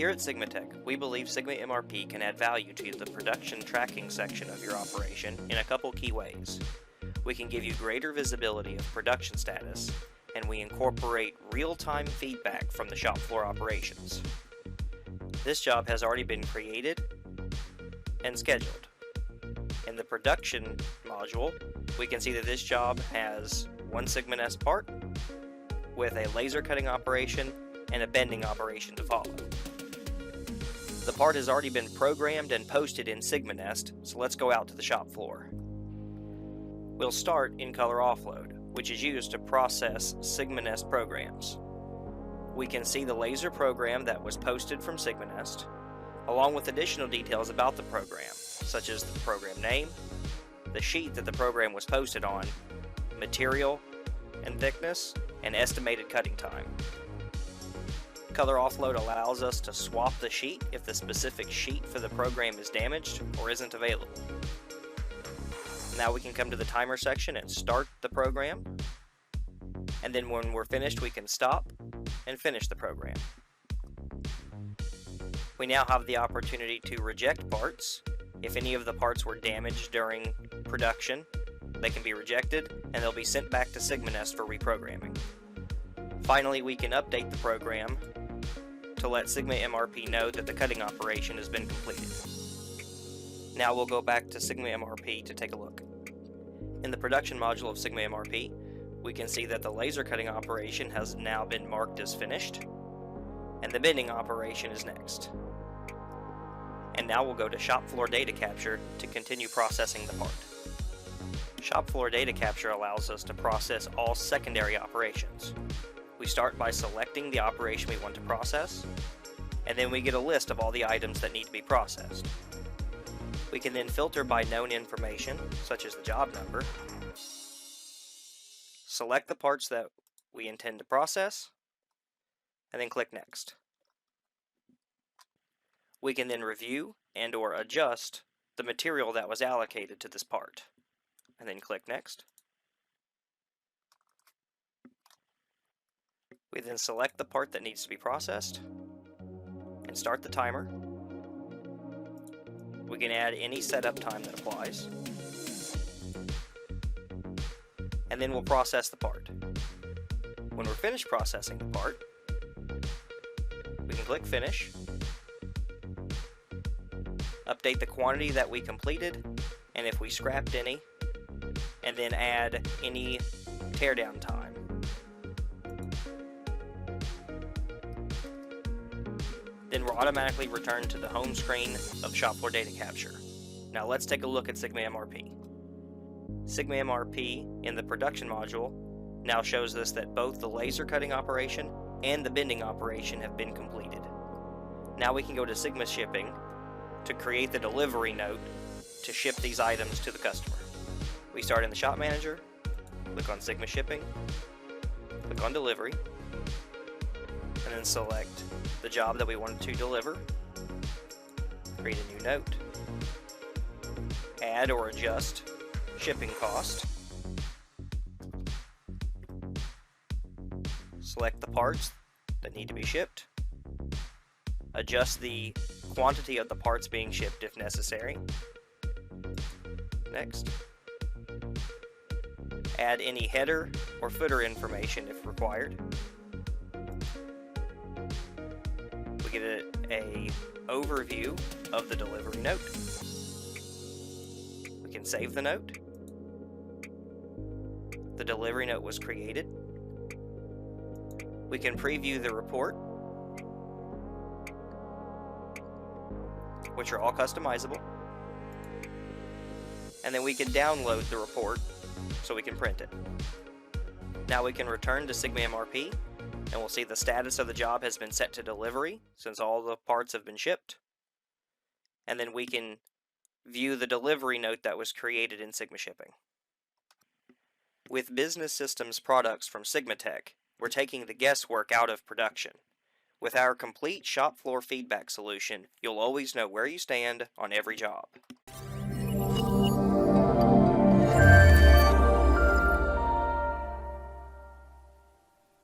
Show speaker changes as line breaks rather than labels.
Here at SigmaTEK, we believe SigmaMRP can add value to the production tracking section of your operation in a couple key ways. We can give you greater visibility of production status, and we incorporate real-time feedback from the shop floor operations. This job has already been created and scheduled. In the production module, we can see that this job has one SigmaNest part with a laser cutting operation and a bending operation to follow. The part has already been programmed and posted in SigmaNest, so let's go out to the shop floor. We'll start in color offload, which is used to process SigmaNest programs. We can see the laser program that was posted from SigmaNest, along with additional details about the program, such as the program name, the sheet that the program was posted on, material and thickness, and estimated cutting time. Color offload allows us to swap the sheet if the specific sheet for the program is damaged or isn't available. Now we can come to the timer section and start the program, and then when we're finished we can stop and finish the program. We now have the opportunity to reject parts. If any of the parts were damaged during production, they can be rejected and they'll be sent back to SigmaNest for reprogramming. Finally, we can update the program to let SigmaMRP know that the cutting operation has been completed. Now we'll go back to SigmaMRP to take a look. In the production module of SigmaMRP, we can see that the laser cutting operation has now been marked as finished, and the bending operation is next. And now we'll go to shop floor data capture to continue processing the part. Shop floor data capture allows us to process all secondary operations. We start by selecting the operation we want to process, and then we get a list of all the items that need to be processed. We can then filter by known information, such as the job number, select the parts that we intend to process, and then click Next. We can then review and/or adjust the material that was allocated to this part, and then click Next. We then select the part that needs to be processed and start the timer. We can add any setup time that applies, and then we'll process the part. When we're finished processing the part, we can click Finish, update the quantity that we completed, and if we scrapped any, and then add any teardown time. Then we're automatically returned to the home screen of shop floor data capture. Now let's take a look at SigmaMRP. SigmaMRP in the production module now shows us that both the laser cutting operation and the bending operation have been completed. Now we can go to Sigma Shipping to create the delivery note to ship these items to the customer. We start in the shop manager, click on Sigma Shipping, click on Delivery, and then select the job that we wanted to deliver, create a new note, add or adjust shipping cost, select the parts that need to be shipped, adjust the quantity of the parts being shipped if necessary, next, add any header or footer information if required. We get a overview of the delivery note. We can save the note. The delivery note was created. We can preview the report, which are all customizable. And then we can download the report so we can print it. Now we can return to SigmaMRP, and we'll see the status of the job has been set to delivery since all the parts have been shipped. And then we can view the delivery note that was created in Sigma Shipping. With business systems products from SigmaTEK, we're taking the guesswork out of production. With our complete shop floor feedback solution, you'll always know where you stand on every job.